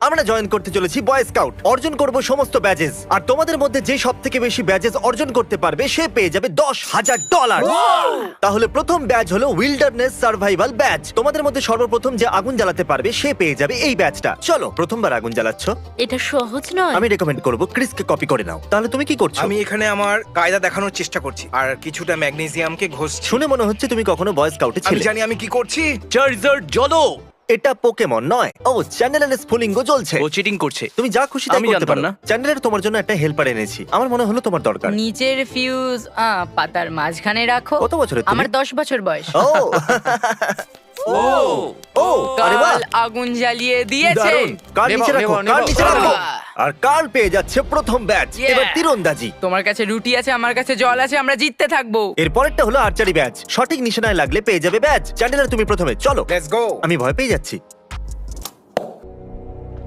আমরা জয়েন করতে চলেছি বয় স্কাউট, অর্জন করব সমস্ত ব্যাজেস, আর তোমাদের মধ্যে যে সব থেকে বেশি ব্যাজেস অর্জন করতে পারবে সে পেয়ে যাবে $10,000। তাহলে প্রথম ব্যাজ হলো উইল্ডারনেস সার্ভাইভাল ব্যাজ। তোমাদের মধ্যে সর্বপ্রথম যে আগুন জ্বালাতে পারবে সে পেয়ে যাবে এই ব্যাজটা। চলো, প্রথমবার আগুন জ্বালাচ্ছ, এটা সহজ নয়। আমি রেকমেন্ড করব ক্রিসকে কপি করে নাও। তাহলে তুমি কি করছো? আমি এখানে আমার কায়দা দেখানোর চেষ্টা করছি আর কিছুটা ম্যাগনেসিয়ামকে ঘষছি। শুনে মনে হচ্ছে তুমি কখনো বয় স্কাউটে আমি ছিলে। জানি আমি কি করছি। চার্জার জ্বলো। এটা পোকেমন নয়। ও, চ্যানেলের স্ফুলিঙ্গ জ্বলছে। ও চিটিং করছে। তুমি যা খুশি তাই আমি করতে জানতাম পারো। না। চ্যানেলের তোমার জন্য একটা হেল্পার এনেছি, আমার মনে হলো তোমার দরকার। নিচের ফিউজ পাতার মাঝখানে রাখো। কত বছরের তুমি? আমার 10 বছর বয়স। ও ও ও, আরে বাহ, কাল আগুন জ্বালিয়ে দিয়েছে। দারুণ। কার নেবো, নিচে রাখো, নেবো, কার নেবো। নিচে রাখো। আহ। আর কার পেয়ে যাচ্ছে প্রথম ব্যাচ। Yeah. এবার তীরন্দাজি। তোমার কাছে রুটি আছে, আমার কাছে জল আছে, আমরা জিততে থাকবো। এর পরেরটা হলো আর্চারি ব্যাচ। সঠিক নিশানায় লাগলে পেয়ে যাবে ব্যাচ। চ্যানেলার তুমি প্রথমে, চলো। Let's go. আমি ভয় পেয়ে যাচ্ছি।